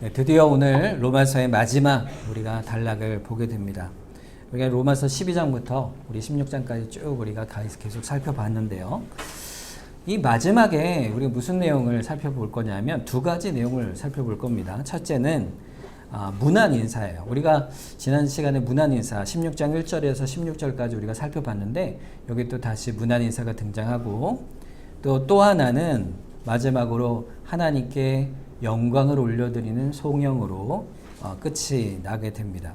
네, 드디어 오늘 로마서의 마지막 우리가 단락을 보게 됩니다. 우리가 로마서 12장부터 우리 16장까지 쭉 우리가 계속 살펴봤는데요. 이 마지막에 우리가 무슨 내용을 살펴볼 거냐면 두 가지 내용을 살펴볼 겁니다. 첫째는 문안 인사예요. 우리가 지난 시간에 문안 인사 16장 1절에서 16절까지 우리가 살펴봤는데 여기 또 다시 문안 인사가 등장하고 또 하나는 마지막으로 하나님께 영광을 올려드리는 송영으로 끝이 나게 됩니다.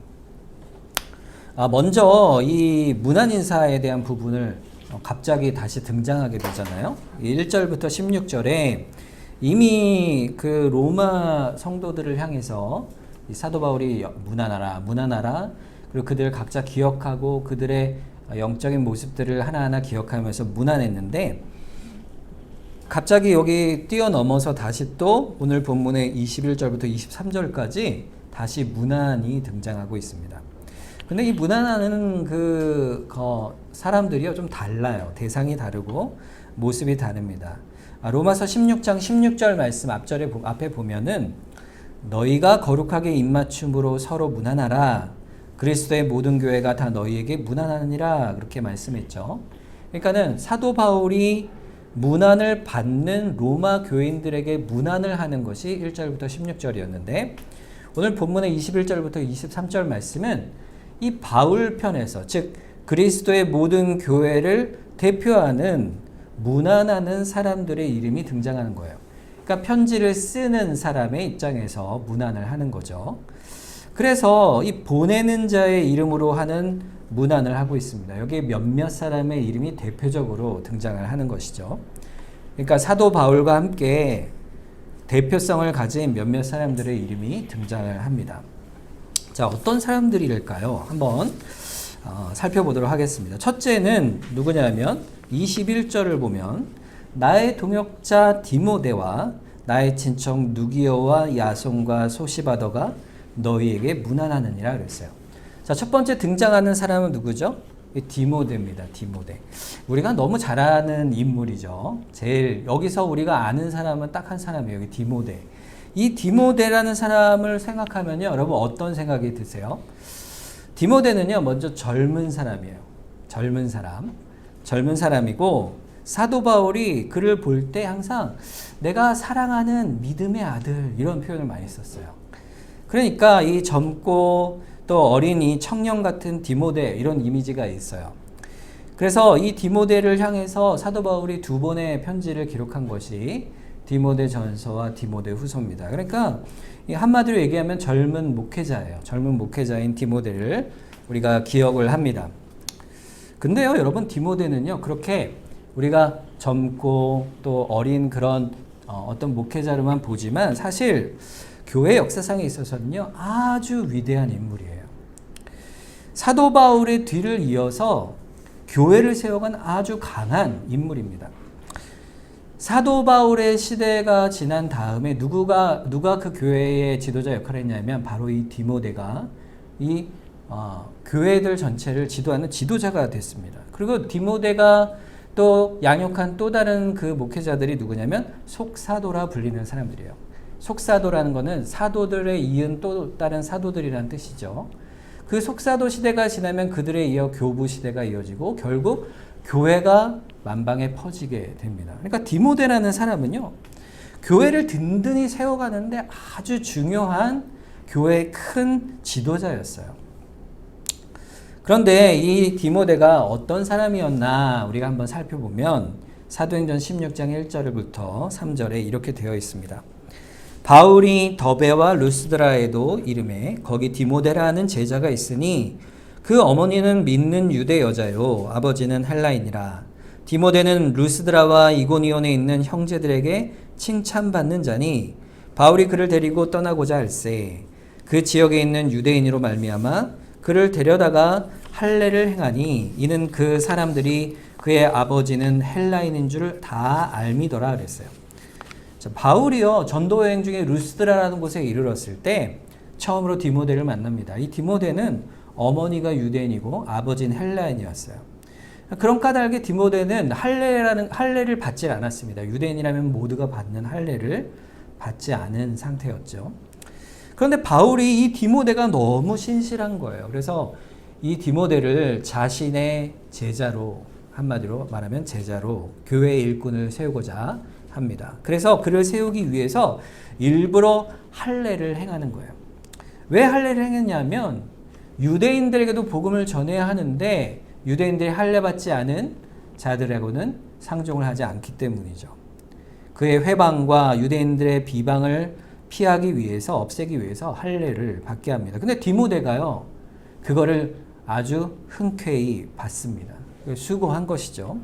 먼저 이 문안 인사에 대한 부분을 갑자기 다시 등장하게 되잖아요. 1절부터 16절에 이미 그 로마 성도들을 향해서 이 사도 바울이 문안하라 그리고 그들을 각자 기억하고 그들의 영적인 모습들을 하나하나 기억하면서 문안했는데 갑자기 여기 뛰어넘어서 다시 또 오늘 본문의 21절부터 23절까지 다시 문안이 등장하고 있습니다. 근데 이 문안하는 사람들이요 좀 달라요. 대상이 다르고 모습이 다릅니다. 로마서 16장 16절 말씀 앞에 보면은 너희가 거룩하게 입맞춤으로 서로 문안하라. 그리스도의 모든 교회가 다 너희에게 문안하느니라 그렇게 말씀했죠. 그러니까는 사도 바울이 문안을 받는 로마 교인들에게 문안을 하는 것이 1절부터 16절이었는데 오늘 본문의 21절부터 23절 말씀은 이 바울 편에서 즉 그리스도의 모든 교회를 대표하는 문안하는 사람들의 이름이 등장하는 거예요. 그러니까 편지를 쓰는 사람의 입장에서 문안을 하는 거죠. 그래서 이 보내는 자의 이름으로 하는 문안을 하고 있습니다. 여기에 몇몇 사람의 이름이 대표적으로 등장을 하는 것이죠. 그러니까 사도 바울과 함께 대표성을 가진 몇몇 사람들의 이름이 등장을 합니다. 자, 어떤 사람들일까요? 한번 살펴보도록 하겠습니다. 첫째는 누구냐면 21절을 보면 나의 동역자 디모데와 나의 친척 누기어와 야손과 소시바더가 너희에게 문안하느니라 그랬어요. 자, 첫 번째 등장하는 사람은 누구죠? 디모데입니다. 디모데. 우리가 너무 잘 아는 인물이죠. 제일 여기서 우리가 아는 사람은 딱 한 사람이에요. 여기 디모데. 이 디모데라는 사람을 생각하면요, 여러분 어떤 생각이 드세요? 디모데는요, 먼저 젊은 사람이에요. 젊은 사람이고 사도 바울이 그를 볼 때 항상 내가 사랑하는 믿음의 아들 이런 표현을 많이 썼어요. 그러니까 이 젊고 또 어린이 청년 같은 디모데 이런 이미지가 있어요. 그래서 이 디모데를 향해서 사도 바울이 두 번의 편지를 기록한 것이 디모데 전서와 디모데 후서입니다. 그러니까 한마디로 얘기하면 젊은 목회자예요. 젊은 목회자인 디모데를 우리가 기억을 합니다. 근데요, 여러분 디모데는요, 그렇게 우리가 젊고 또 어린 그런 어떤 목회자로만 보지만 사실 교회 역사상에 있어서는요, 아주 위대한 인물이에요. 사도 바울의 뒤를 이어서 교회를 세워간 아주 강한 인물입니다. 사도 바울의 시대가 지난 다음에 누가 그 교회의 지도자 역할을 했냐면 바로 이 디모데가 이 교회들 전체를 지도하는 지도자가 됐습니다. 그리고 디모데가 또 양육한 또 다른 그 목회자들이 누구냐면 속사도라 불리는 사람들이에요. 속사도라는 것은 사도들에 이은 또 다른 사도들이라는 뜻이죠. 그 속사도 시대가 지나면 그들에 이어 교부 시대가 이어지고 결국 교회가 만방에 퍼지게 됩니다. 그러니까 디모데라는 사람은요, 교회를 든든히 세워가는데 아주 중요한 교회의 큰 지도자였어요. 그런데 이 디모데가 어떤 사람이었나 우리가 한번 살펴보면 사도행전 16장 1절부터 3절에 이렇게 되어 있습니다. 바울이 더베와 루스드라에도 이름에 거기 디모데라 하는 제자가 있으니 그 어머니는 믿는 유대 여자요 아버지는 헬라인이라. 디모데는 루스드라와 이고니온에 있는 형제들에게 칭찬받는 자니 바울이 그를 데리고 떠나고자 할세 그 지역에 있는 유대인으로 말미암아 그를 데려다가 할례를 행하니 이는 그 사람들이 그의 아버지는 헬라인인 줄 다 알미더라 그랬어요. 자, 바울이요 전도 여행 중에 루스드라라는 곳에 이르렀을 때 처음으로 디모데를 만납니다. 이 디모데는 어머니가 유대인이고 아버지는 헬라인이었어요. 그런 까닭에 디모데는 할례를 받지 않았습니다. 유대인이라면 모두가 받는 할례를 받지 않은 상태였죠. 그런데 바울이 이 디모데가 너무 신실한 거예요. 그래서 이 디모데를 자신의 제자로, 한마디로 말하면 제자로 교회의 일꾼을 세우고자 합니다. 그래서 그를 세우기 위해서 일부러 할례를 행하는 거예요. 왜 할례를 행했냐면 유대인들에게도 복음을 전해야 하는데 유대인들이 할례받지 않은 자들하고는 상종을 하지 않기 때문이죠. 그의 회방과 유대인들의 비방을 피하기 위해서, 없애기 위해서 할례를 받게 합니다. 근데 디모데가요, 그거를 아주 흔쾌히 받습니다. 수고한 것이죠.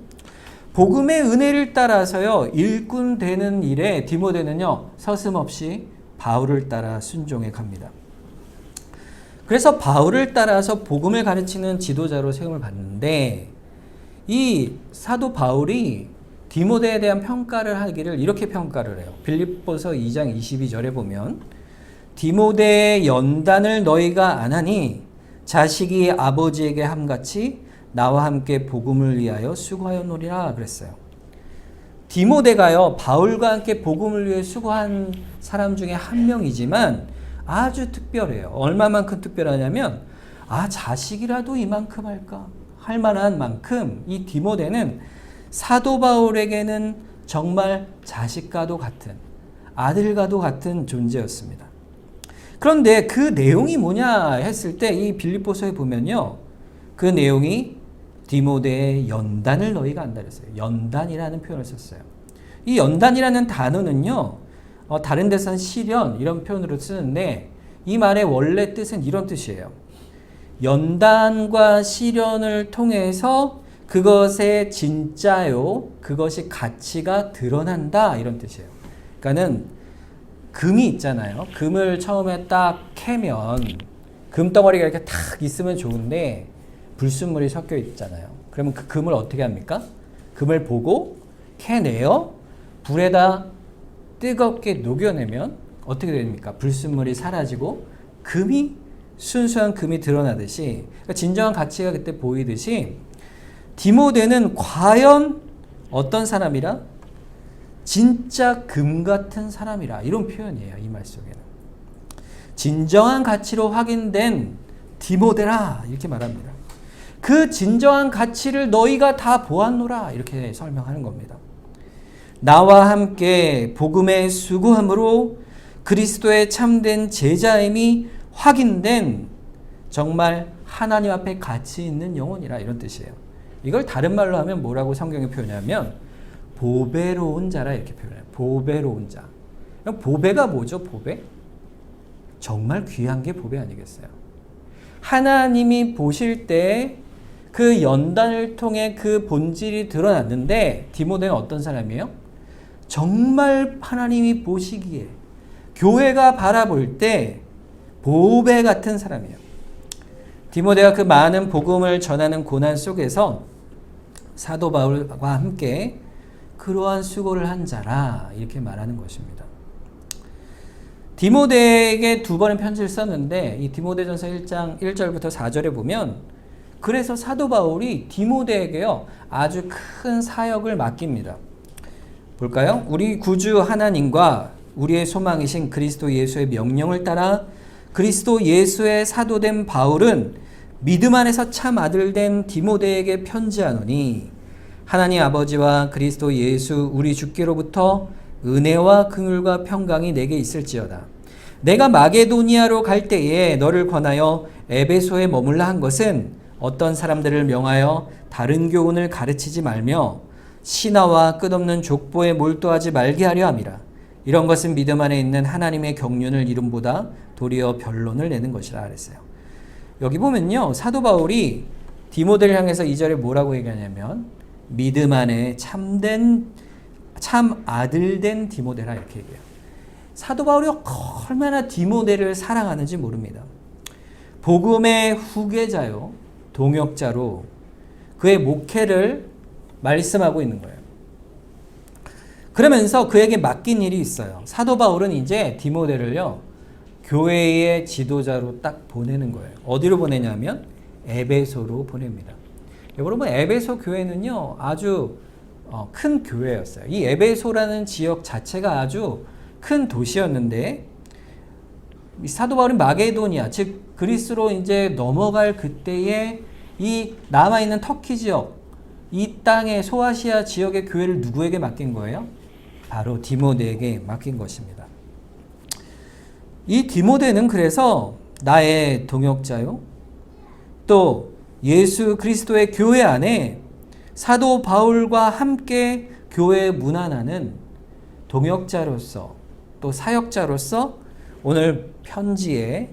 복음의 은혜를 따라서요, 일꾼 되는 일에 디모데는요, 서슴없이 바울을 따라 순종해 갑니다. 그래서 바울을 따라서 복음을 가르치는 지도자로 세움을 받는데, 이 사도 바울이 디모데에 대한 평가를 하기를 이렇게 평가를 해요. 빌립보서 2장 22절에 보면 디모데의 연단을 너희가 안 하니 자식이 아버지에게 함같이 나와 함께 복음을 위하여 수고하였노리라 그랬어요. 디모데가요, 바울과 함께 복음을 위해 수고한 사람 중에 한 명이지만 아주 특별해요. 얼마만큼 특별하냐면 자식이라도 이만큼 할까? 할 만한 만큼 이 디모데는 사도 바울에게는 정말 자식과도 같은, 아들과도 같은 존재였습니다. 그런데 그 내용이 뭐냐 했을 때 이 빌립보서에 보면요, 그 내용이 디모데의 연단을 너희가 안다 그랬어요. 연단이라는 표현을 썼어요. 이 연단이라는 단어는요, 다른 데서는 시련 이런 표현으로 쓰는데 이 말의 원래 뜻은 이런 뜻이에요. 연단과 시련을 통해서 그것의 진짜요, 그것이 가치가 드러난다 이런 뜻이에요. 그러니까는 금이 있잖아요. 금을 처음에 딱 캐면 금덩어리가 이렇게 탁 있으면 좋은데 불순물이 섞여 있잖아요. 그러면 그 금을 어떻게 합니까? 금을 보고 캐내어 불에다 뜨겁게 녹여내면 어떻게 됩니까? 불순물이 사라지고 순수한 금이 드러나듯이, 그러니까 진정한 가치가 그때 보이듯이 디모데는 과연 어떤 사람이라? 진짜 금 같은 사람이라, 이런 표현이에요. 이 말 속에는 진정한 가치로 확인된 디모데라 이렇게 말합니다. 그 진정한 가치를 너희가 다 보았노라 이렇게 설명하는 겁니다. 나와 함께 복음의 수고함으로 그리스도의 참된 제자임이 확인된 정말 하나님 앞에 가치 있는 영혼이라 이런 뜻이에요. 이걸 다른 말로 하면 뭐라고 성경이 표현하면 보배로운 자라 이렇게 표현해요. 보배로운 자. 보배가 뭐죠? 보배? 정말 귀한 게 보배 아니겠어요? 하나님이 보실 때 그 연단을 통해 그 본질이 드러났는데 디모데는 어떤 사람이에요? 정말 하나님이 보시기에 교회가 바라볼 때 보배 같은 사람이에요. 디모데가 그 많은 복음을 전하는 고난 속에서 사도 바울과 함께 그러한 수고를 한 자라 이렇게 말하는 것입니다. 디모데에게 두 번의 편지를 썼는데 이 디모데전서 1장 1절부터 4절에 보면 그래서 사도 바울이 디모데에게요 아주 큰 사역을 맡깁니다. 볼까요? 우리 구주 하나님과 우리의 소망이신 그리스도 예수의 명령을 따라 그리스도 예수의 사도된 바울은 믿음 안에서 참 아들된 디모데에게 편지하노니 하나님 아버지와 그리스도 예수 우리 주께로부터 은혜와 긍휼과 평강이 내게 있을지어다. 내가 마게도니아로 갈 때에 너를 권하여 에베소에 머물라 한 것은 어떤 사람들을 명하여 다른 교훈을 가르치지 말며 신화와 끝없는 족보에 몰두하지 말게 하려 함이라. 이런 것은 믿음 안에 있는 하나님의 경륜을 이름보다 도리어 변론을 내는 것이라 그랬어요. 여기 보면요, 사도 바울이 디모데를 향해서 2절에 뭐라고 얘기하냐면 믿음 안에 참 아들된 디모데라 이렇게 얘기해요. 사도 바울이 얼마나 디모데를 사랑하는지 모릅니다. 복음의 후계자요, 동역자로 그의 목회를 말씀하고 있는 거예요. 그러면서 그에게 맡긴 일이 있어요. 사도 바울은 이제 디모데를요, 교회의 지도자로 딱 보내는 거예요. 어디로 보내냐면 에베소로 보냅니다. 여러분, 에베소 교회는요 아주 큰 교회였어요. 이 에베소라는 지역 자체가 아주 큰 도시였는데 이 사도 바울이 마게도니아, 즉 그리스로 이제 넘어갈 그때에 이 남아있는 터키 지역, 이 땅의 소아시아 지역의 교회를 누구에게 맡긴 거예요? 바로 디모데에게 맡긴 것입니다. 이 디모데는 그래서 나의 동역자요, 또 예수 그리스도의 교회 안에 사도 바울과 함께 교회에 문안하는 동역자로서 또 사역자로서 오늘 편지에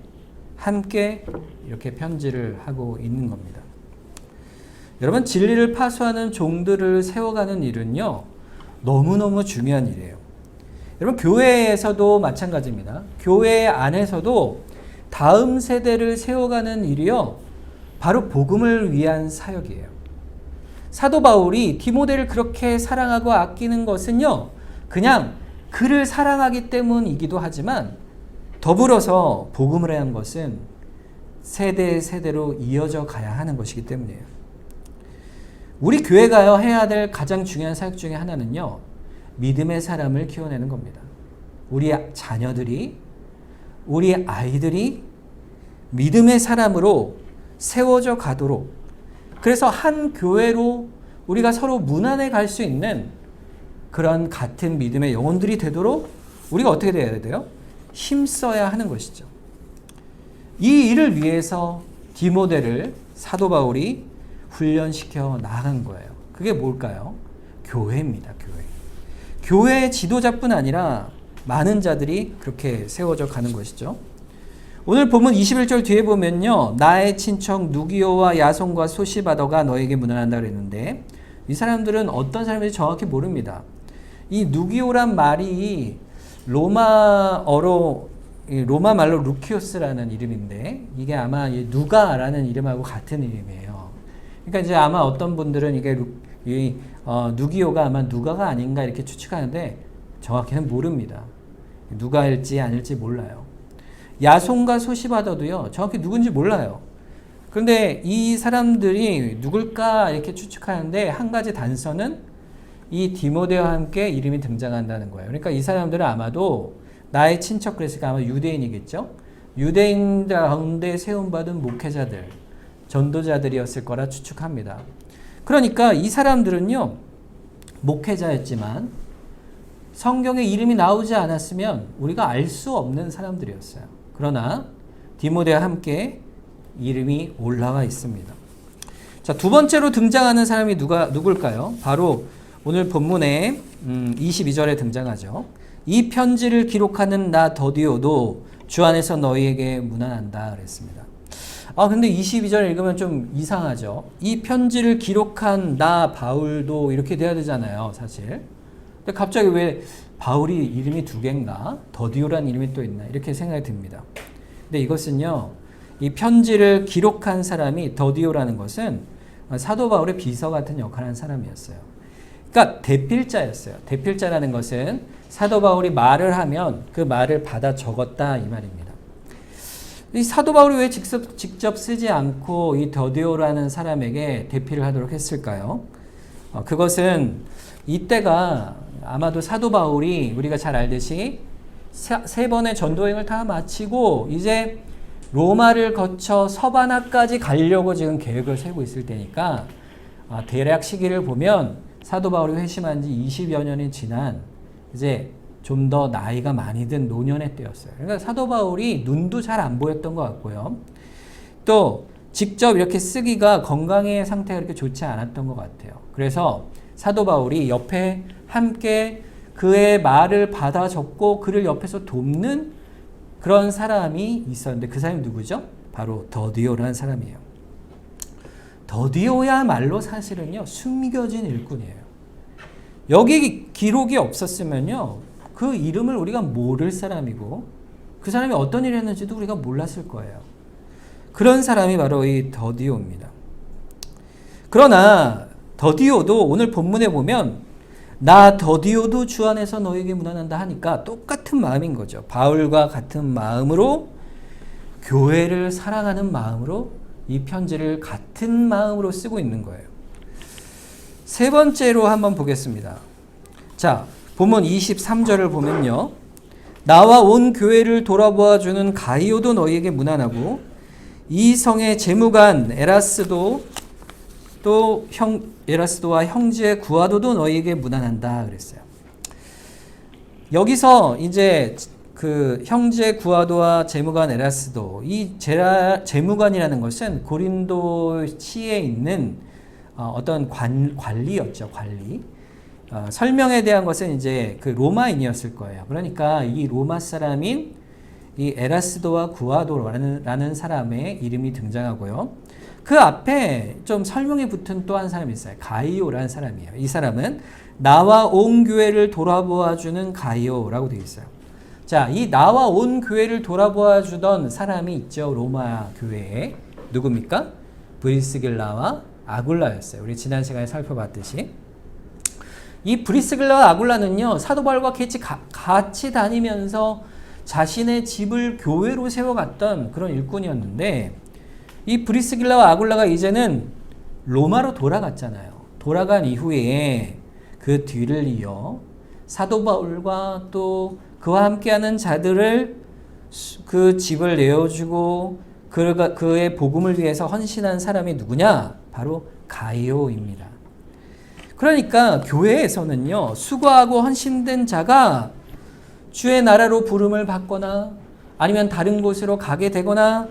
함께 이렇게 편지를 하고 있는 겁니다. 여러분, 진리를 파수하는 종들을 세워가는 일은요, 너무너무 중요한 일이에요. 여러분, 교회에서도 마찬가지입니다. 교회 안에서도 다음 세대를 세워가는 일이요, 바로 복음을 위한 사역이에요. 사도 바울이 디모데를 그렇게 사랑하고 아끼는 것은요, 그냥 그를 사랑하기 때문이기도 하지만 더불어서 복음을 위한 것은 세대로 이어져 가야 하는 것이기 때문이에요. 우리 교회가 해야 될 가장 중요한 사역 중에 하나는요, 믿음의 사람을 키워내는 겁니다. 우리 자녀들이, 우리 아이들이 믿음의 사람으로 세워져 가도록, 그래서 한 교회로 우리가 서로 문안해 갈 수 있는 그런 같은 믿음의 영혼들이 되도록 우리가 어떻게 돼야 돼요? 힘써야 하는 것이죠. 이 일을 위해서 디모데를 사도 바울이 훈련시켜 나간 거예요. 그게 뭘까요? 교회입니다. 교회의 지도자뿐 아니라 많은 자들이 그렇게 세워져 가는 것이죠. 오늘 본문 21절 뒤에 보면요, 나의 친척 누기오와 야손과 소시바더가 너에게 문안한다 그랬는데, 이 사람들은 어떤 사람인지 정확히 모릅니다. 이 누기오란 말이 로마 말로 루키오스라는 이름인데, 이게 아마 누가라는 이름하고 같은 이름이에요. 그러니까 이제 아마 어떤 분들은 이게 누기오가 아마 누가가 아닌가 이렇게 추측하는데 정확히는 모릅니다. 누가일지 아닐지 몰라요. 야손과 소시바더도요, 정확히 누군지 몰라요. 그런데 이 사람들이 누굴까 이렇게 추측하는데 한 가지 단서는 이 디모데와 함께 이름이 등장한다는 거예요. 그러니까 이 사람들은 아마도 나의 친척, 그랬으니까 아마 유대인이겠죠. 유대인 가운데 세움받은 목회자들, 전도자들이었을 거라 추측합니다. 그러니까 이 사람들은요, 목회자였지만 성경에 이름이 나오지 않았으면 우리가 알 수 없는 사람들이었어요. 그러나 디모데와 함께 이름이 올라와 있습니다. 자, 두 번째로 등장하는 사람이 누굴까요? 바로 오늘 본문에 22절에 등장하죠. 이 편지를 기록하는 나 더디오도 주 안에서 너희에게 문안한다 그랬습니다. 근데 22절 읽으면 좀 이상하죠. 이 편지를 기록한 나 바울도 이렇게 돼야 되잖아요, 사실. 근데 갑자기 왜 바울이 이름이 두 개인가? 더디오라는 이름이 또 있나? 이렇게 생각이 듭니다. 근데 이것은요, 이 편지를 기록한 사람이 더디오라는 것은 사도 바울의 비서 같은 역할을 한 사람이었어요. 그러니까 대필자였어요. 대필자라는 것은 사도 바울이 말을 하면 그 말을 받아 적었다 이 말입니다. 이 사도 바울이 왜 직접 쓰지 않고 이 더디오라는 사람에게 대필을 하도록 했을까요? 그것은 이때가 아마도 사도 바울이 우리가 잘 알듯이 세 번의 전도행을 다 마치고 이제 로마를 거쳐 서바나까지 가려고 지금 계획을 세우고 있을 때니까 대략 시기를 보면 사도 바울이 회심한 지 20여 년이 지난 이제 좀 더 나이가 많이 든 노년의 때였어요. 그러니까 사도 바울이 눈도 잘 안 보였던 것 같고요. 또 직접 이렇게 쓰기가 건강의 상태가 그렇게 좋지 않았던 것 같아요. 그래서 사도 바울이 옆에 함께 그의 말을 받아 적고 그를 옆에서 돕는 그런 사람이 있었는데 그 사람이 누구죠? 바로 더디오라는 사람이에요. 더디오야말로 사실은요, 숨겨진 일꾼이에요. 여기 기록이 없었으면요, 그 이름을 우리가 모를 사람이고 그 사람이 어떤 일을 했는지도 우리가 몰랐을 거예요. 그런 사람이 바로 이 더디오입니다. 그러나 더디오도 오늘 본문에 보면 나 더디오도 주 안에서 너에게 문안한다 하니까 똑같은 마음인 거죠. 바울과 같은 마음으로, 교회를 사랑하는 마음으로 이 편지를 같은 마음으로 쓰고 있는 거예요. 세 번째로 한번 보겠습니다. 자, 본문 23절을 보면요, 나와 온 교회를 돌아보아 주는 가이오도 너희에게 무난하고 이 성의 재무관 에라스도와 형제 구아도도 너희에게 무난한다 그랬어요. 여기서 이제 그 형제 구아도와 재무관 에라스도, 이 재무관이라는 것은 고린도시에 있는 어떤 관리였죠. 관리. 설명에 대한 것은 이제 그 로마인이었을 거예요. 그러니까 이 로마 사람인 이 에라스도와 구아도라는 사람의 이름이 등장하고요. 그 앞에 좀 설명이 붙은 또 한 사람이 있어요. 가이오라는 사람이에요. 이 사람은 나와 온 교회를 돌아보아 주는 가이오라고 되어 있어요. 자, 이 나와 온 교회를 돌아보아 주던 사람이 있죠. 로마 교회에. 누굽니까? 브리스길라와 아굴라였어요. 우리 지난 시간에 살펴봤듯이. 이 브리스길라와 아굴라는요, 사도 바울과 같이 다니면서 자신의 집을 교회로 세워갔던 그런 일꾼이었는데, 이 브리스길라와 아굴라가 이제는 로마로 돌아갔잖아요. 돌아간 이후에 그 뒤를 이어 사도 바울과 또 그와 함께하는 자들을 그 집을 내어주고 그의 복음을 위해서 헌신한 사람이 누구냐? 바로 가이오입니다. 그러니까 교회에서는요, 수고하고 헌신된 자가 주의 나라로 부름을 받거나 아니면 다른 곳으로 가게 되거나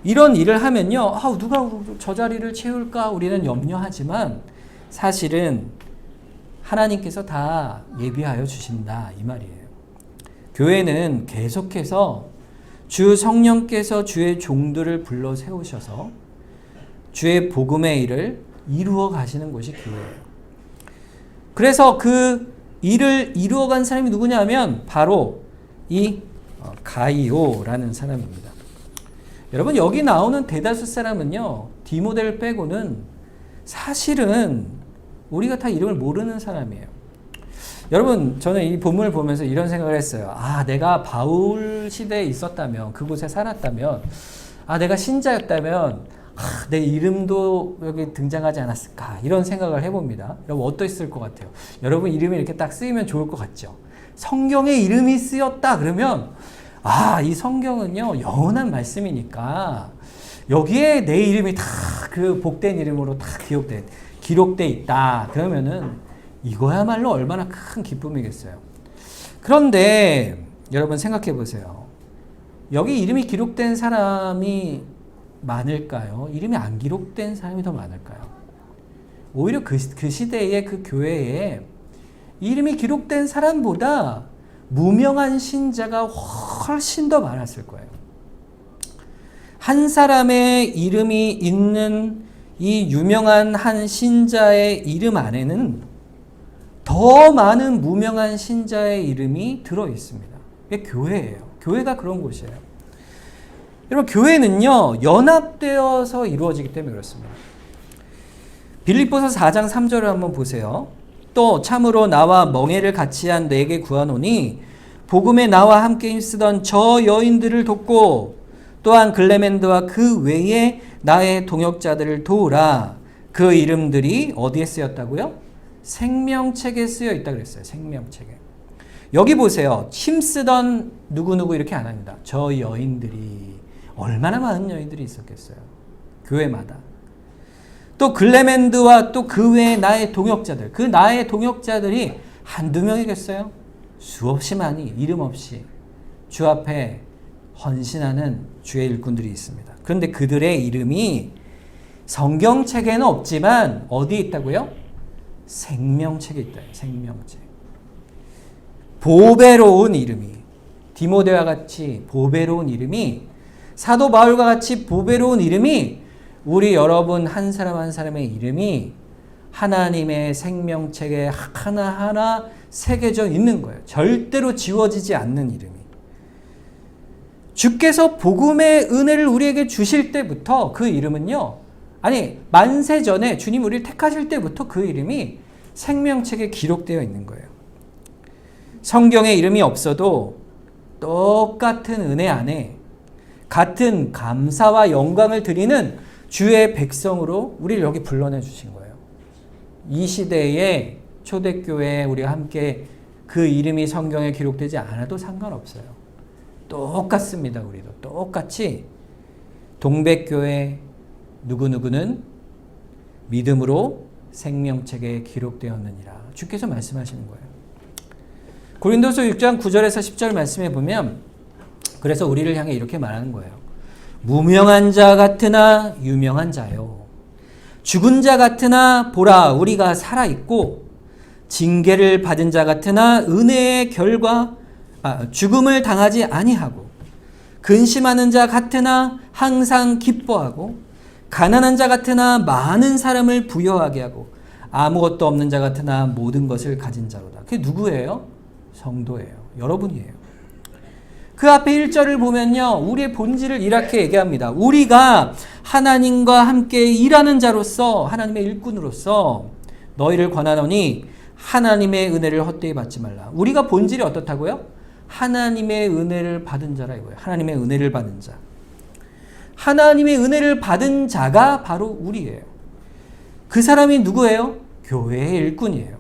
이런 일을 하면요, 누가 저 자리를 채울까 우리는 염려하지만 사실은 하나님께서 다 예비하여 주신다 이 말이에요. 교회는 계속해서 주 성령께서 주의 종들을 불러 세우셔서 주의 복음의 일을 이루어 가시는 곳이 교회예요. 그래서 그 일을 이루어간 사람이 누구냐면 바로 이 가이오라는 사람입니다. 여러분, 여기 나오는 대다수 사람은요, 디모데를 빼고는 사실은 우리가 다 이름을 모르는 사람이에요. 여러분, 저는 이 본문을 보면서 이런 생각을 했어요. 내가 바울 시대에 있었다면, 그곳에 살았다면, 내가 신자였다면 내 이름도 여기 등장하지 않았을까, 이런 생각을 해봅니다. 여러분, 어떠셨을 것 같아요? 여러분 이름이 이렇게 딱 쓰이면 좋을 것 같죠? 성경에 이름이 쓰였다 그러면 이 성경은요, 영원한 말씀이니까 여기에 내 이름이 다 그 복된 이름으로 다 기록돼 있다 그러면은 이거야말로 얼마나 큰 기쁨이겠어요. 그런데 여러분 생각해 보세요. 여기 이름이 기록된 사람이 많을까요? 이름이 안 기록된 사람이 더 많을까요? 오히려 그 시대의 그 교회에 이름이 기록된 사람보다 무명한 신자가 훨씬 더 많았을 거예요. 한 사람의 이름이 있는 이 유명한 한 신자의 이름 안에는 더 많은 무명한 신자의 이름이 들어 있습니다. 이게 교회예요. 교회가 그런 곳이에요. 여러분, 교회는요, 연합되어서 이루어지기 때문에 그렇습니다. 빌립보서 4장 3절을 한번 보세요. 또 참으로 나와 멍에를 같이 한 내게 구하노니 복음에 나와 함께 힘쓰던 저 여인들을 돕고 또한 글레멘드와 그 외에 나의 동역자들을 도우라. 그 이름들이 어디에 쓰였다고요? 생명책에 쓰여 있다 그랬어요. 생명책에. 여기 보세요. 힘쓰던 누구누구 이렇게 안 합니다. 저 여인들이. 얼마나 많은 여인들이 있었겠어요. 교회마다. 또 글레멘드와 또 그 외에 나의 동역자들. 그 나의 동역자들이 한두 명이겠어요? 수없이 많이 이름 없이 주 앞에 헌신하는 주의 일꾼들이 있습니다. 그런데 그들의 이름이 성경책에는 없지만 어디에 있다고요? 생명책에 있다. 생명책. 보배로운 이름이, 디모데와 같이 보배로운 이름이, 사도 바울과 같이 보배로운 이름이, 우리 여러분 한 사람 한 사람의 이름이 하나님의 생명책에 하나하나 새겨져 있는 거예요. 절대로 지워지지 않는 이름이. 주께서 복음의 은혜를 우리에게 주실 때부터 그 이름은요, 만세 전에 주님 우리를 택하실 때부터 그 이름이 생명책에 기록되어 있는 거예요. 성경에 이름이 없어도 똑같은 은혜 안에 같은 감사와 영광을 드리는 주의 백성으로 우리를 여기 불러내 주신 거예요. 이 시대에 초대교회에 우리가 함께 그 이름이 성경에 기록되지 않아도 상관없어요. 똑같습니다. 우리도 똑같이 동백교회 누구누구는 믿음으로 생명책에 기록되었느니라. 주께서 말씀하시는 거예요. 고린도서 6장 9절에서 10절 말씀해 보면 그래서 우리를 향해 이렇게 말하는 거예요. 무명한 자 같으나 유명한 자요. 죽은 자 같으나 보라 우리가 살아있고 징계를 받은 자 같으나 은혜의 결과 죽음을 당하지 아니하고 근심하는 자 같으나 항상 기뻐하고 가난한 자 같으나 많은 사람을 부여하게 하고 아무것도 없는 자 같으나 모든 것을 가진 자로다. 그게 누구예요? 성도예요. 여러분이에요. 그 앞에 1절을 보면요. 우리의 본질을 이렇게 얘기합니다. 우리가 하나님과 함께 일하는 자로서 하나님의 일꾼으로서 너희를 권하노니 하나님의 은혜를 헛되이 받지 말라. 우리가 본질이 어떻다고요? 하나님의 은혜를 받은 자라 이거예요. 하나님의 은혜를 받은 자. 하나님의 은혜를 받은 자가 바로 우리예요. 그 사람이 누구예요? 교회의 일꾼이에요.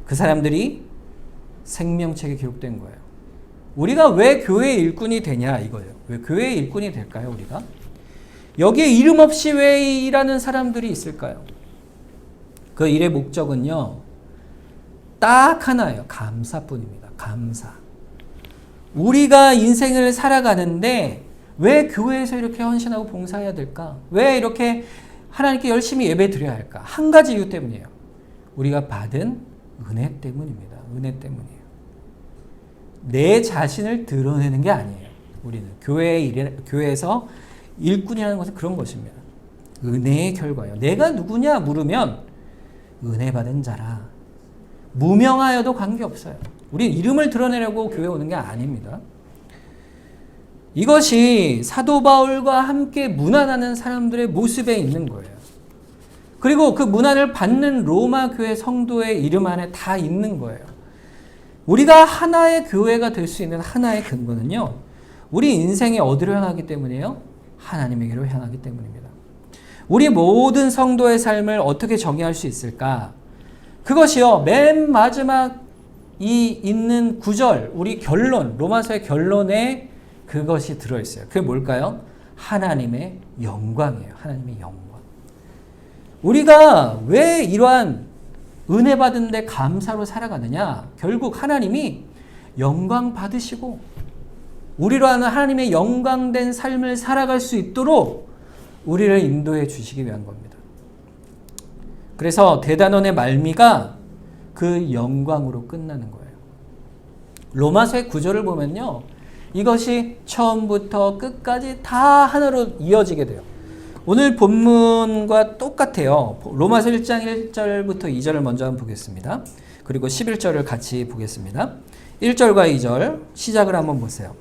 그 사람들이 생명책에 기록된 거예요. 우리가 왜 교회의 일꾼이 되냐 이거예요. 왜 교회의 일꾼이 될까요? 우리가? 여기에 이름 없이 왜 일하는 사람들이 있을까요? 그 일의 목적은요. 딱 하나예요. 감사뿐입니다. 감사. 우리가 인생을 살아가는데 왜 교회에서 이렇게 헌신하고 봉사해야 될까? 왜 이렇게 하나님께 열심히 예배 드려야 할까? 한 가지 이유 때문이에요. 우리가 받은 은혜 때문입니다. 은혜 때문이에요. 내 자신을 드러내는 게 아니에요. 우리는 교회에서 일꾼이라는 것은 그런 것입니다. 은혜의 결과예요. 내가 누구냐 물으면 은혜 받은 자라. 무명하여도 관계없어요. 우리 이름을 드러내려고 교회 오는 게 아닙니다. 이것이 사도 바울과 함께 문안하는 사람들의 모습에 있는 거예요. 그리고 그 문안을 받는 로마 교회 성도의 이름 안에 다 있는 거예요. 우리가 하나의 교회가 될 수 있는 하나의 근거는요. 우리 인생이 어디로 향하기 때문이에요? 하나님에게로 향하기 때문입니다. 우리 모든 성도의 삶을 어떻게 정의할 수 있을까? 그것이요. 맨 마지막 이 있는 구절, 우리 결론, 로마서의 결론에 그것이 들어있어요. 그게 뭘까요? 하나님의 영광이에요. 하나님의 영광. 우리가 왜 이러한 은혜 받은 데 감사로 살아가느냐? 결국 하나님이 영광 받으시고 우리로 하는 하나님의 영광된 삶을 살아갈 수 있도록 우리를 인도해 주시기 위한 겁니다. 그래서 대단원의 말미가 그 영광으로 끝나는 거예요. 로마서의 구절을 보면요. 이것이 처음부터 끝까지 다 하나로 이어지게 돼요. 오늘 본문과 똑같아요. 로마서 1장 1절부터 2절을 먼저 한번 보겠습니다. 그리고 11절을 같이 보겠습니다. 1절과 2절 시작을 한번 보세요.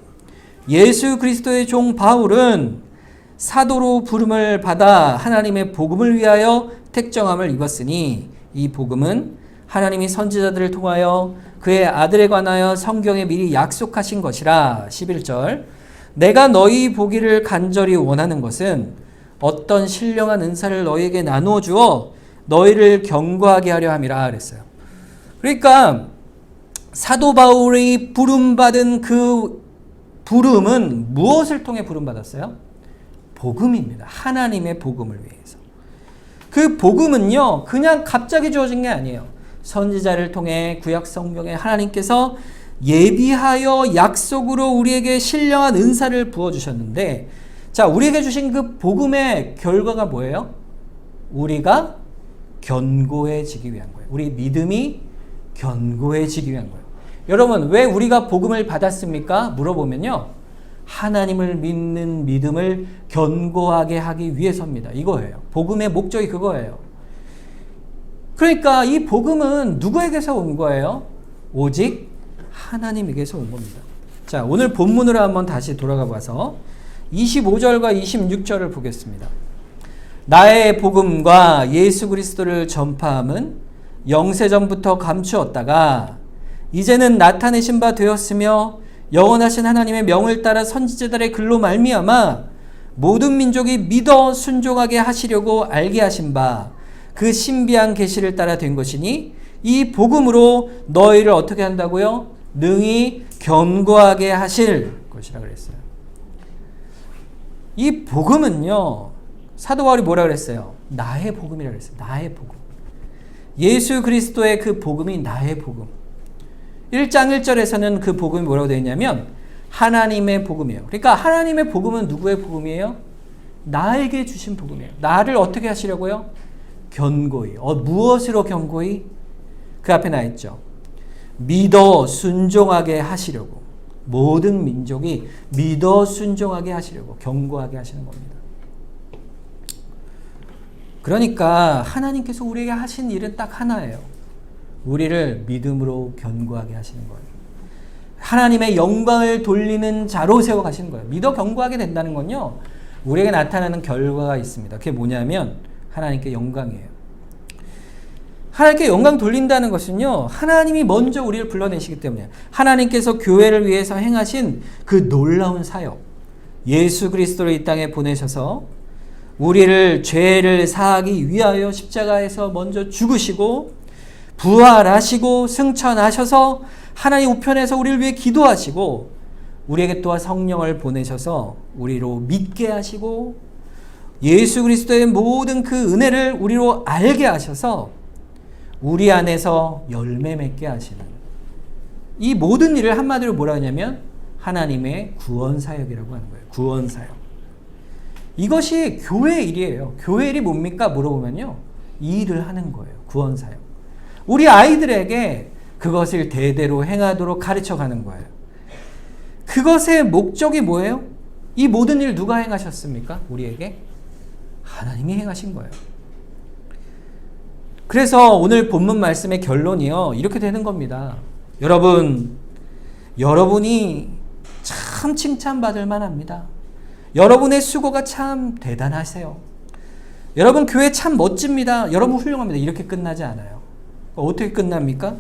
예수 그리스도의 종 바울은 사도로 부름을 받아 하나님의 복음을 위하여 택정함을 입었으니 이 복음은 하나님이 선지자들을 통하여 그의 아들에 관하여 성경에 미리 약속하신 것이라. 11절 내가 너희 보기를 간절히 원하는 것은 어떤 신령한 은사를 너희에게 나누어 주어 너희를 견고하게 하려 함이라 그랬어요. 그러니까 사도 바울이 부름받은 그 부름은 무엇을 통해 부름받았어요? 복음입니다. 하나님의 복음을 위해서. 그 복음은요, 그냥 갑자기 주어진 게 아니에요. 선지자를 통해 구약 성경에 하나님께서 예비하여 약속으로 우리에게 신령한 은사를 부어주셨는데, 자, 우리에게 주신 그 복음의 결과가 뭐예요? 우리가 견고해지기 위한 거예요. 우리 믿음이 견고해지기 위한 거예요. 여러분, 왜 우리가 복음을 받았습니까? 물어보면요. 하나님을 믿는 믿음을 견고하게 하기 위해서입니다. 이거예요. 복음의 목적이 그거예요. 그러니까 이 복음은 누구에게서 온 거예요? 오직 하나님에게서 온 겁니다. 자, 오늘 본문으로 한번 다시 돌아가 봐서 25절과 26절을 보겠습니다. 나의 복음과 예수 그리스도를 전파함은 영세전부터 감추었다가 이제는 나타내신 바 되었으며 영원하신 하나님의 명을 따라 선지자들의 글로 말미암아 모든 민족이 믿어 순종하게 하시려고 알게 하신 바 그 신비한 계시를 따라 된 것이니 이 복음으로 너희를 어떻게 한다고요? 능히 견고하게 하실 것이라 그랬어요. 이 복음은요, 사도 바울이 뭐라 그랬어요? 나의 복음이라 그랬어요. 나의 복음. 예수 그리스도의 그 복음이 나의 복음. 1장 1절에서는 그 복음이 뭐라고 되어 있냐면 하나님의 복음이에요. 그러니까 하나님의 복음은 누구의 복음이에요? 나에게 주신 복음이에요. 나를 어떻게 하시려고요? 견고히. 무엇으로 견고히? 그 앞에 나 있죠. 믿어 순종하게 하시려고. 모든 민족이 믿어 순종하게 하시려고 견고하게 하시는 겁니다. 그러니까 하나님께서 우리에게 하신 일은 딱 하나예요. 우리를 믿음으로 견고하게 하시는 거예요. 하나님의 영광을 돌리는 자로 세워 가시는 거예요. 믿어 견고하게 된다는 건요, 우리에게 나타나는 결과가 있습니다. 그게 뭐냐면 하나님께 영광이에요. 하나님께 영광 돌린다는 것은요, 하나님이 먼저 우리를 불러내시기 때문에 하나님께서 교회를 위해서 행하신 그 놀라운 사역, 예수 그리스도를 이 땅에 보내셔서 우리를 죄를 사하기 위하여 십자가에서 먼저 죽으시고 부활하시고 승천하셔서 하나님 우편에서 우리를 위해 기도하시고 우리에게 또한 성령을 보내셔서 우리로 믿게 하시고 예수 그리스도의 모든 그 은혜를 우리로 알게 하셔서 우리 안에서 열매 맺게 하시는 이 모든 일을 한마디로 뭐라 하냐면 하나님의 구원 사역이라고 하는 거예요. 구원 사역. 이것이 교회의 일이에요. 교회의 일이 뭡니까? 물어보면요, 이 일을 하는 거예요. 구원 사역. 우리 아이들에게 그것을 대대로 행하도록 가르쳐가는 거예요. 그것의 목적이 뭐예요? 이 모든 일 누가 행하셨습니까? 우리에게? 하나님이 행하신 거예요. 그래서 오늘 본문 말씀의 결론이요, 이렇게 되는 겁니다. 여러분이 참 칭찬받을 만합니다. 여러분의 수고가 참 대단하세요. 여러분 교회 참 멋집니다. 여러분 훌륭합니다. 이렇게 끝나지 않아요. 어떻게 끝납니까?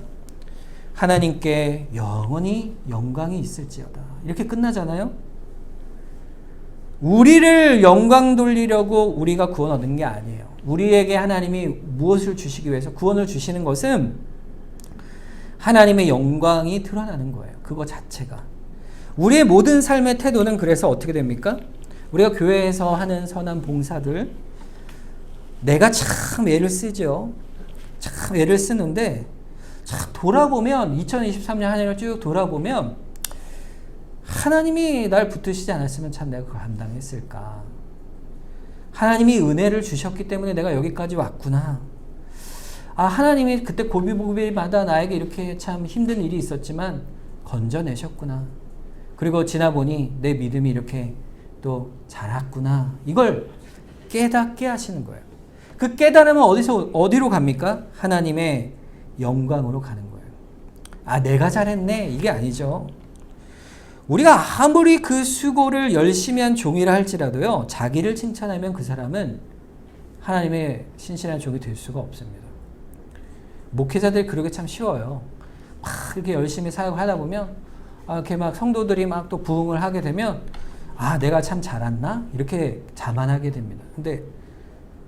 하나님께 영원히 영광이 있을지어다. 이렇게 끝나잖아요. 우리를 영광 돌리려고 우리가 구원 얻는 게 아니에요. 우리에게 하나님이 무엇을 주시기 위해서 구원을 주시는 것은 하나님의 영광이 드러나는 거예요. 그거 자체가. 우리의 모든 삶의 태도는 그래서 어떻게 됩니까? 우리가 교회에서 하는 선한 봉사들, 내가 참 애를 쓰죠. 참 애를 쓰는데 참 돌아보면 2023년 한 해를 쭉 돌아보면 하나님이 날 붙드시지 않았으면 참 내가 그걸 감당했을까. 하나님이 은혜를 주셨기 때문에 내가 여기까지 왔구나. 하나님이 그때 고비고비마다 나에게 이렇게 참 힘든 일이 있었지만 건져내셨구나. 그리고 지나보니 내 믿음이 이렇게 또 자랐구나. 이걸 깨닫게 하시는 거예요. 그 깨달음은 어디로 갑니까? 하나님의 영광으로 가는 거예요. 내가 잘했네. 이게 아니죠. 우리가 아무리 그 수고를 열심히 한 종이라 할지라도요, 자기를 칭찬하면 그 사람은 하나님의 신실한 종이 될 수가 없습니다. 목회자들 그러기 참 쉬워요. 막 이렇게 열심히 사역을 하다 보면, 이렇게 막 성도들이 막 또 부흥을 하게 되면, 내가 참 잘했나? 이렇게 자만하게 됩니다. 근데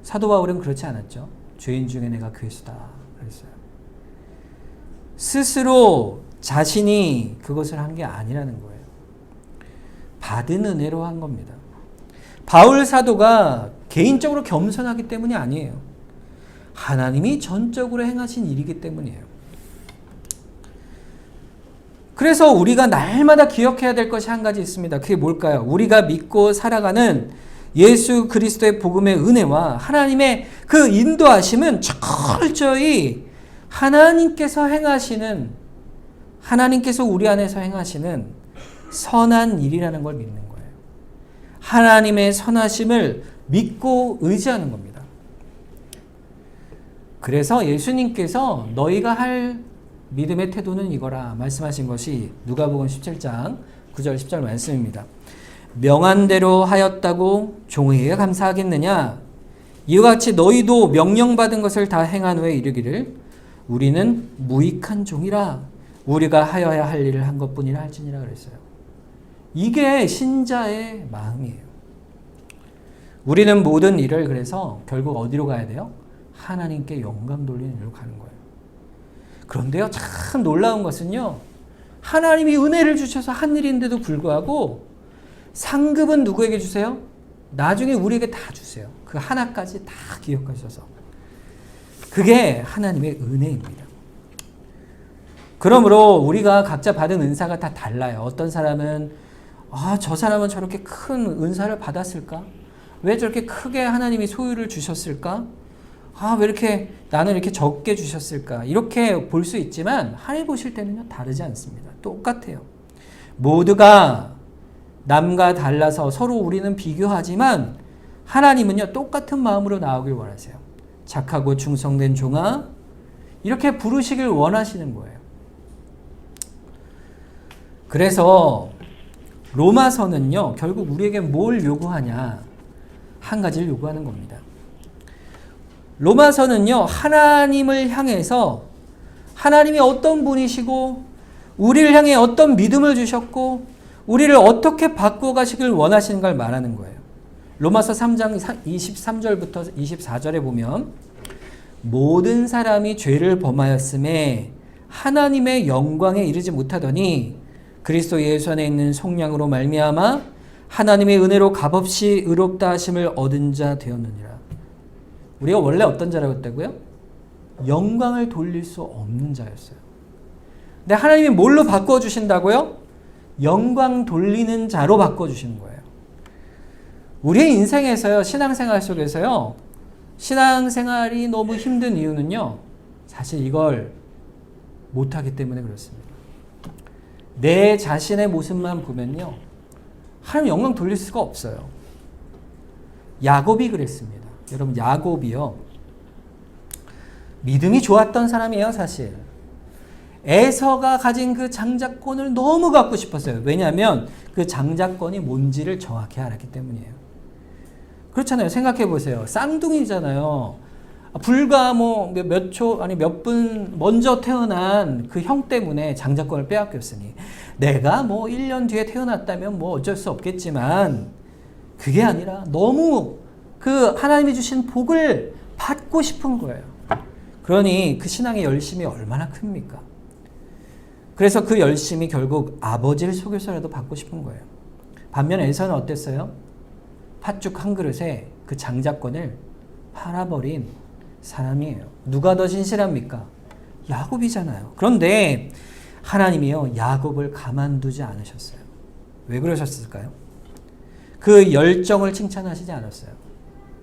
사도 바울은 그렇지 않았죠. 죄인 중에 내가 괴수다 그랬어요. 스스로 자신이 그것을 한 게 아니라는 거예요. 받은 은혜로 한 겁니다. 바울 사도가 개인적으로 겸손하기 때문이 아니에요. 하나님이 전적으로 행하신 일이기 때문이에요. 그래서 우리가 날마다 기억해야 될 것이 한 가지 있습니다. 그게 뭘까요? 우리가 믿고 살아가는 예수 그리스도의 복음의 은혜와 하나님의 그 인도하심은 철저히 하나님께서 우리 안에서 행하시는 선한 일이라는 걸 믿는 거예요. 하나님의 선하심을 믿고 의지하는 겁니다. 그래서 예수님께서 너희가 할 믿음의 태도는 이거라 말씀하신 것이 누가복음 17장 9절 10절 말씀입니다. 명한 대로 하였다고 종에게 감사하겠느냐? 이와 같이 너희도 명령받은 것을 다 행한 후에 이르기를 우리는 무익한 종이라 우리가 하여야 할 일을 한 것뿐이라 할지니라 그랬어요. 이게 신자의 마음이에요. 우리는 모든 일을 그래서 결국 어디로 가야 돼요? 하나님께 영광 돌리는 일로 가는 거예요. 그런데요, 참 놀라운 것은요, 하나님이 은혜를 주셔서 한 일인데도 불구하고 상급은 누구에게 주세요? 나중에 우리에게 다 주세요. 그 하나까지 다 기억하셔서. 그게 하나님의 은혜입니다. 그러므로 우리가 각자 받은 은사가 다 달라요. 어떤 사람은 저 사람은 저렇게 큰 은사를 받았을까? 왜 저렇게 크게 하나님이 소유를 주셨을까? 왜 이렇게 나는 이렇게 적게 주셨을까? 이렇게 볼 수 있지만 하나님 보실 때는요 다르지 않습니다. 똑같아요. 모두가 남과 달라서 서로 우리는 비교하지만 하나님은요 똑같은 마음으로 나오길 원하세요. 착하고 충성된 종아 이렇게 부르시길 원하시는 거예요. 그래서 로마서는요 결국 우리에게 뭘 요구하냐 한 가지를 요구하는 겁니다. 로마서는요 하나님을 향해서 하나님이 어떤 분이시고 우리를 향해 어떤 믿음을 주셨고 우리를 어떻게 바꿔가시길 원하시는 걸 말하는 거예요. 로마서 3장 23절부터 24절에 보면 모든 사람이 죄를 범하였음에 하나님의 영광에 이르지 못하더니 그리스도 예수 안에 있는 속량으로 말미암아 하나님의 은혜로 값없이 의롭다 하심을 얻은 자 되었느니라. 우리가 원래 어떤 자라고 했다고요? 영광을 돌릴 수 없는 자였어요. 근데 하나님이 뭘로 바꿔주신다고요? 영광 돌리는 자로 바꿔주시는 거예요. 우리의 인생에서요, 신앙생활 속에서요, 신앙생활이 너무 힘든 이유는요, 사실 이걸 못하기 때문에 그렇습니다. 내 자신의 모습만 보면요, 하나님 영광 돌릴 수가 없어요. 야곱이 그랬습니다. 여러분, 야곱이요, 믿음이 좋았던 사람이에요, 사실. 에서가 가진 그 장자권을 너무 갖고 싶었어요. 왜냐하면 그 장자권이 뭔지를 정확히 알았기 때문이에요. 그렇잖아요. 생각해 보세요. 쌍둥이잖아요. 불과 몇 초, 아니 몇 분 먼저 태어난 그 형 때문에 장자권을 빼앗겼으니 내가 1년 뒤에 태어났다면 어쩔 수 없겠지만 그게 아니라 너무 그 하나님이 주신 복을 받고 싶은 거예요. 그러니 그 신앙의 열심이 얼마나 큽니까? 그래서 그 열심이 결국 아버지를 속여서라도 받고 싶은 거예요. 반면에 에서는 어땠어요? 팥죽 한 그릇에 그 장자권을 팔아버린 사람이에요. 누가 더 신실합니까? 야곱이잖아요. 그런데 하나님이요, 야곱을 가만두지 않으셨어요. 왜 그러셨을까요? 그 열정을 칭찬하시지 않았어요.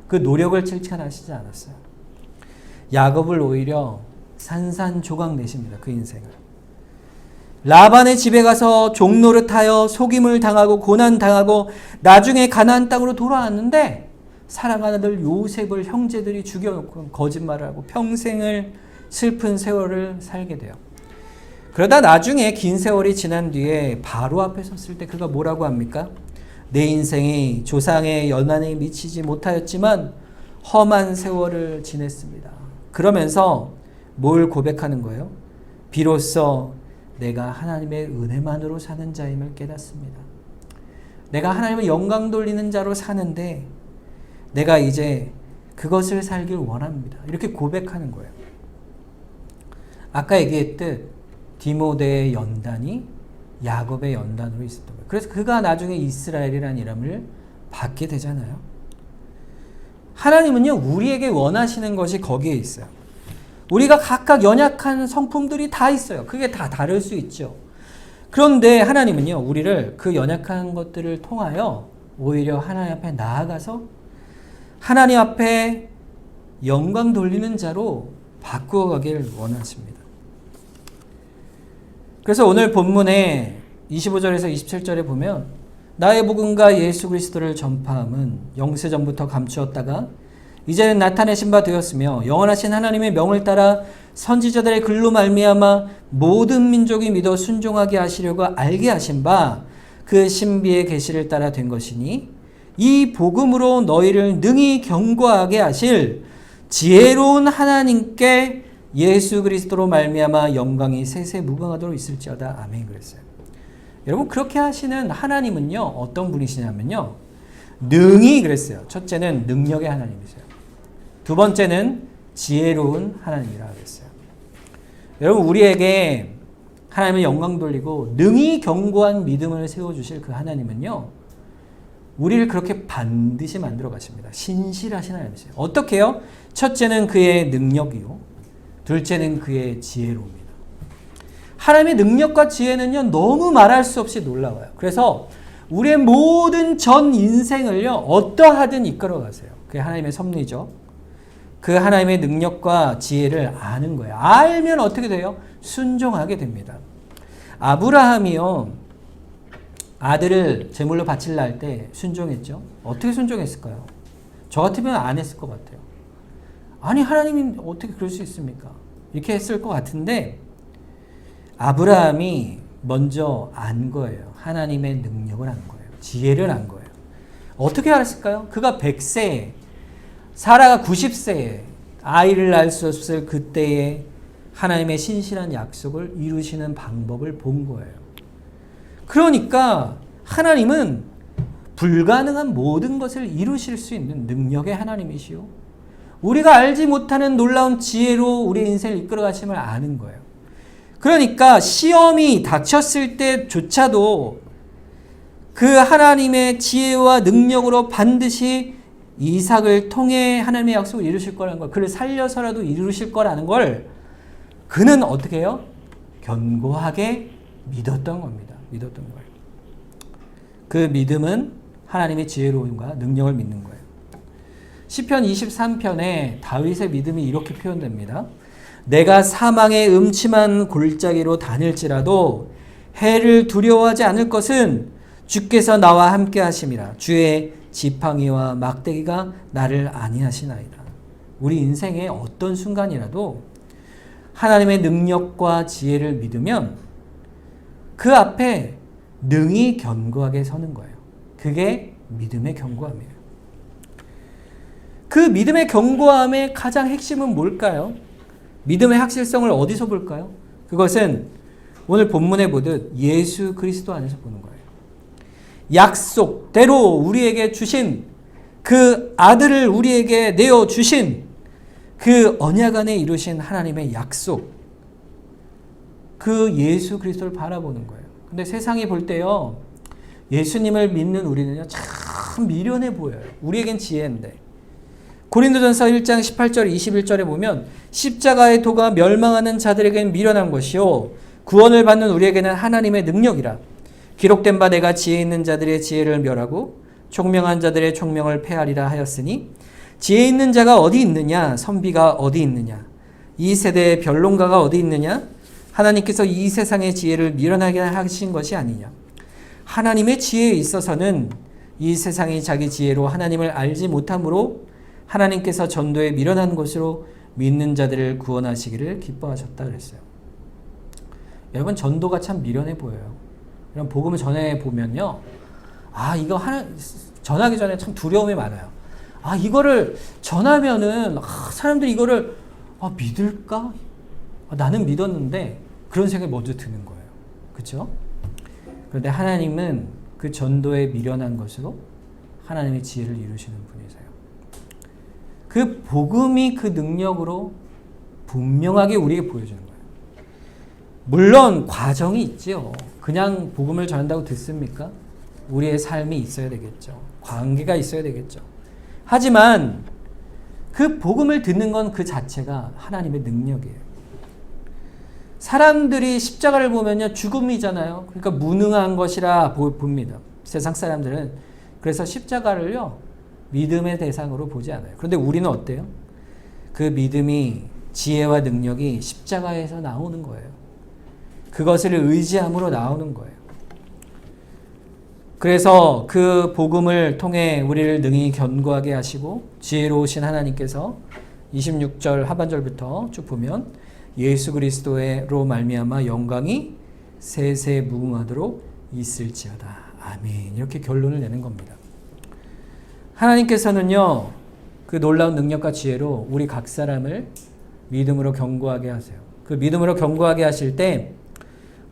그 노력을 칭찬하시지 않았어요. 야곱을 오히려 산산조각 내십니다. 그 인생을. 라반의 집에 가서 종노릇하여 속임을 당하고 고난당하고 나중에 가나안 땅으로 돌아왔는데 사랑하는 아들 요셉을 형제들이 죽여놓고 거짓말을 하고 평생을 슬픈 세월을 살게 돼요. 그러다 나중에 긴 세월이 지난 뒤에 바로 앞에 섰을 때 그가 뭐라고 합니까? 내 인생이 조상의 연한에 미치지 못하였지만 험한 세월을 지냈습니다. 그러면서 뭘 고백하는 거예요? 비로소 내가 하나님의 은혜만으로 사는 자임을 깨닫습니다. 내가 하나님의 영광 돌리는 자로 사는데 내가 이제 그것을 살길 원합니다. 이렇게 고백하는 거예요. 아까 얘기했듯 디모데의 연단이 야곱의 연단으로 있었던 거예요. 그래서 그가 나중에 이스라엘이라는 이름을 받게 되잖아요. 하나님은요, 우리에게 원하시는 것이 거기에 있어요. 우리가 각각 연약한 성품들이 다 있어요. 그게 다 다를 수 있죠. 그런데 하나님은요, 우리를 그 연약한 것들을 통하여 오히려 하나님 앞에 나아가서 하나님 앞에 영광 돌리는 자로 바꾸어 가기를 원하십니다. 그래서 오늘 본문에 25절에서 27절에 보면 나의 복음과 예수 그리스도를 전파함은 영세전부터 감추었다가 이제는 나타내신 바 되었으며 영원하신 하나님의 명을 따라 선지자들의 글로 말미암아 모든 민족이 믿어 순종하게 하시려고 알게 하신 바 그 신비의 계시를 따라 된 것이니 이 복음으로 너희를 능히 견고하게 하실 지혜로운 하나님께 예수 그리스도로 말미암아 영광이 세세무궁하도록 있을지어다. 아멘. 그랬어요. 여러분, 그렇게 하시는 하나님은요, 어떤 분이시냐면요, 능히 그랬어요. 첫째는 능력의 하나님이세요. 두 번째는 지혜로운 하나님이라고 그랬어요. 여러분, 우리에게 하나님의 영광 돌리고 능히 견고한 믿음을 세워주실 그 하나님은요, 우리를 그렇게 반드시 만들어 가십니다. 신실하신 하나님이세요. 어떻게 해요? 첫째는 그의 능력이요, 둘째는 그의 지혜로움입니다. 하나님의 능력과 지혜는요, 너무 말할 수 없이 놀라워요. 그래서 우리의 모든 전 인생을요, 어떠하든 이끌어 가세요. 그게 하나님의 섭리죠. 그 하나님의 능력과 지혜를 아는 거예요. 알면 어떻게 돼요? 순종하게 됩니다. 아브라함이요, 아들을 제물로 바치려 할 때 순종했죠. 어떻게 순종했을까요? 저 같으면 안 했을 것 같아요. 아니, 하나님이 어떻게 그럴 수 있습니까? 이렇게 했을 것 같은데, 아브라함이 먼저 안 거예요. 하나님의 능력을 안 거예요. 지혜를 안 거예요. 어떻게 알았을까요? 그가 100세에, 사라가 90세에 아이를 낳을 수 없을 그때에 하나님의 신실한 약속을 이루시는 방법을 본 거예요. 그러니까 하나님은 불가능한 모든 것을 이루실 수 있는 능력의 하나님이시요, 우리가 알지 못하는 놀라운 지혜로 우리 인생을 이끌어 가심을 아는 거예요. 그러니까 시험이 닥쳤을 때조차도 그 하나님의 지혜와 능력으로 반드시 이삭을 통해 하나님의 약속을 이루실 거라는 걸, 그를 살려서라도 이루실 거라는 걸 그는 어떻게 해요? 견고하게 믿었던 겁니다. 믿었던 거예요. 그 믿음은 하나님의 지혜로움과 능력을 믿는 거예요. 시편 23편에 다윗의 믿음이 이렇게 표현됩니다. 내가 사망의 음침한 골짜기로 다닐지라도 해를 두려워하지 않을 것은 주께서 나와 함께 하심이라. 주의 지팡이와 막대기가 나를 안위하시나이다. 우리 인생의 어떤 순간이라도 하나님의 능력과 지혜를 믿으면 그 앞에 능히 견고하게 서는 거예요. 그게 믿음의 견고함이에요. 그 믿음의 견고함의 가장 핵심은 뭘까요? 믿음의 확실성을 어디서 볼까요? 그것은 오늘 본문에 보듯 예수 그리스도 안에서 보는 거예요. 약속대로 우리에게 주신 그 아들을 우리에게 내어주신 그 언약 안에 이루신 하나님의 약속, 그 예수 그리스도를 바라보는 거예요. 근데 세상이 볼 때요, 예수님을 믿는 우리는요, 참 미련해 보여요. 우리에겐 지혜인데. 고린도전서 1장 18절 21절에 보면 십자가의 도가 멸망하는 자들에게는 미련한 것이요 구원을 받는 우리에게는 하나님의 능력이라. 기록된 바 내가 지혜 있는 자들의 지혜를 멸하고 총명한 자들의 총명을 패하리라 하였으니, 지혜 있는 자가 어디 있느냐? 선비가 어디 있느냐? 이 세대의 변론가가 어디 있느냐? 하나님께서 이 세상의 지혜를 미련하게 하신 것이 아니냐? 하나님의 지혜에 있어서는 이 세상이 자기 지혜로 하나님을 알지 못함으로 하나님께서 전도에 미련한 것으로 믿는 자들을 구원하시기를 기뻐하셨다 그랬어요. 여러분, 전도가 참 미련해 보여요. 이런 복음을 전해 보면요, 이거 전하기 전에 참 두려움이 많아요. 이거를 전하면은 사람들이 이거를 믿을까? 나는 믿었는데, 그런 생각이 먼저 드는 거예요. 그렇죠? 그런데 하나님은 그 전도에 미련한 것으로 하나님의 지혜를 이루시는 분이세요. 그 복음이 그 능력으로 분명하게 우리에게 보여주는 거예요. 물론 과정이 있죠. 그냥 복음을 전한다고 듣습니까? 우리의 삶이 있어야 되겠죠. 관계가 있어야 되겠죠. 하지만 그 복음을 듣는 건 그 자체가 하나님의 능력이에요. 사람들이 십자가를 보면요, 죽음이잖아요. 그러니까 무능한 것이라 봅니다. 세상 사람들은. 그래서 십자가를요, 믿음의 대상으로 보지 않아요. 그런데 우리는 어때요? 그 믿음이, 지혜와 능력이 십자가에서 나오는 거예요. 그것을 의지함으로 나오는 거예요. 그래서 그 복음을 통해 우리를 능히 견고하게 하시고 지혜로우신 하나님께서 26절 하반절부터 쭉 보면 예수 그리스도로 말미암아 영광이 세세 무궁하도록 있을지어다. 아멘. 이렇게 결론을 내는 겁니다. 하나님께서는요, 그 놀라운 능력과 지혜로 우리 각 사람을 믿음으로 견고하게 하세요. 그 믿음으로 견고하게 하실 때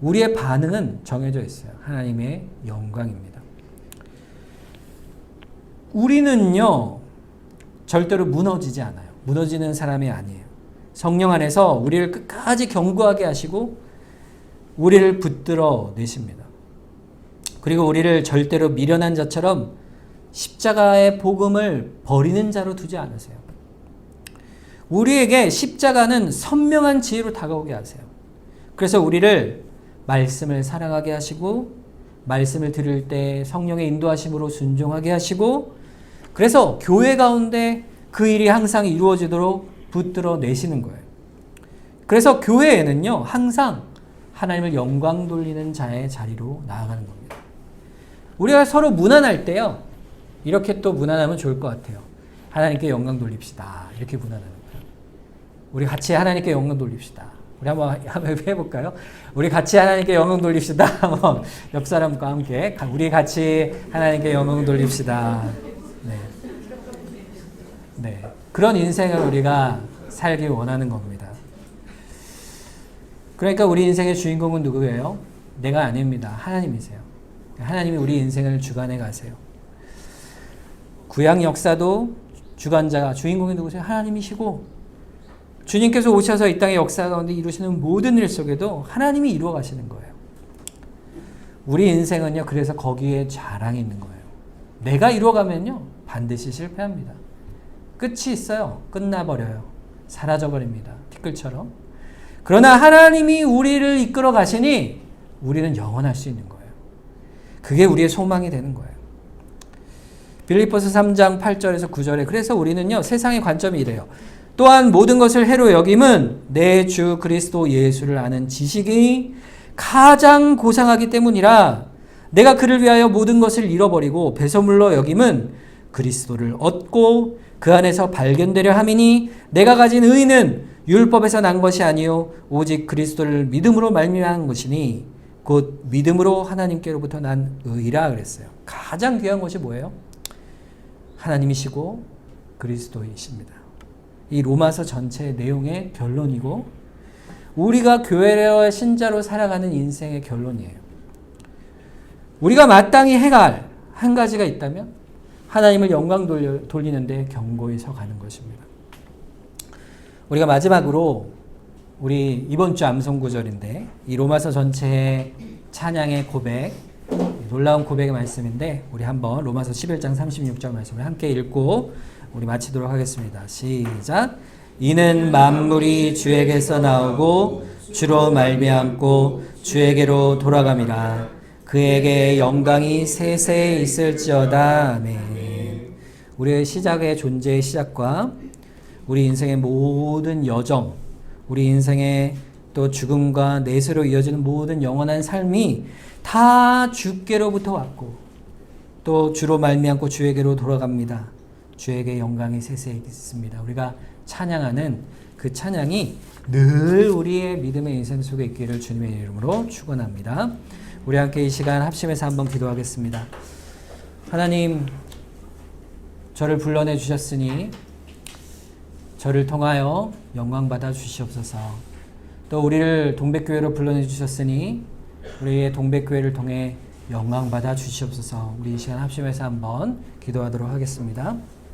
우리의 반응은 정해져 있어요. 하나님의 영광입니다. 우리는요, 절대로 무너지지 않아요. 무너지는 사람이 아니에요. 성령 안에서 우리를 끝까지 견고하게 하시고 우리를 붙들어 내십니다. 그리고 우리를 절대로 미련한 자처럼 십자가의 복음을 버리는 자로 두지 않으세요. 우리에게 십자가는 선명한 지혜로 다가오게 하세요. 그래서 우리를 말씀을 사랑하게 하시고 말씀을 들을 때 성령의 인도하심으로 순종하게 하시고 그래서 교회 가운데 그 일이 항상 이루어지도록 붙들어 내시는 거예요. 그래서 교회에는요 항상 하나님을 영광 돌리는 자의 자리로 나아가는 겁니다. 우리가 서로 무난할 때요 이렇게 또 무난하면 좋을 것 같아요. 하나님께 영광 돌립시다. 이렇게 무난하는 거예요. 우리 같이 하나님께 영광 돌립시다. 우리 한번 해볼까요? 우리 같이 하나님께 영광 돌립시다. 한번 옆 사람과 함께 우리 같이 하나님께 영광 돌립시다. 네. 그런 인생을 우리가 살기 원하는 겁니다. 그러니까 우리 인생의 주인공은 누구예요? 내가 아닙니다. 하나님이세요. 하나님이 우리 인생을 주관해 가세요. 구약 역사도 주관자가 주인공이 누구세요? 하나님이시고 주님께서 오셔서 이 땅의 역사 가운데 이루시는 모든 일 속에도 하나님이 이루어 가시는 거예요. 우리 인생은요 그래서 거기에 자랑이 있는 거예요. 내가 이루어가면요 반드시 실패합니다. 끝이 있어요. 끝나버려요. 사라져버립니다. 티끌처럼. 그러나 하나님이 우리를 이끌어 가시니 우리는 영원할 수 있는 거예요. 그게 우리의 소망이 되는 거예요. 빌립보서 3장 8절에서 9절에 그래서 우리는요 세상의 관점이 이래요. 또한 모든 것을 해로 여김은 내 주 그리스도 예수를 아는 지식이 가장 고상하기 때문이라 내가 그를 위하여 모든 것을 잃어버리고 배설물로 여김은 그리스도를 얻고 그 안에서 발견되려 함이니 내가 가진 의는 율법에서 난 것이 아니요 오직 그리스도를 믿음으로 말미암은 것이니 곧 믿음으로 하나님께로부터 난 의라 그랬어요. 가장 귀한 것이 뭐예요? 하나님이시고 그리스도이십니다. 이 로마서 전체의 내용의 결론이고 우리가 교회의 신자로 살아가는 인생의 결론이에요. 우리가 마땅히 해야 할 한 가지가 있다면 하나님을 영광 돌리는데 경고히 서가는 것입니다. 우리가 마지막으로 우리 이번 주 암송구절인데 이 로마서 전체의 찬양의 고백, 놀라운 고백의 말씀인데 우리 한번 로마서 11장 36절 말씀을 함께 읽고 우리 마치도록 하겠습니다. 시작. 이는 만물이 주에게서 나오고 주로 말미암고 주에게로 돌아감이라. 그에게 영광이 세세 있을지어다. 아멘. 우리의 시작의 존재의 시작과 우리 인생의 모든 여정, 우리 인생의 또 죽음과 내세로 이어지는 모든 영원한 삶이 다 주께로부터 왔고 또 주로 말미암고 주에게로 돌아갑니다. 주에게 영광이 세세 있습니다. 우리가 찬양하는 그 찬양이 늘 우리의 믿음의 인생 속에 있기를 주님의 이름으로 축원합니다. 우리 함께 이 시간 합심해서 한번 기도하겠습니다. 하나님, 저를 불러내 주셨으니 저를 통하여 영광 받아 주시옵소서. 또 우리를 동백교회로 불러내 주셨으니 우리의 동백교회를 통해 영광 받아 주시옵소서. 우리 이 시간 합심해서 한번 기도하도록 하겠습니다.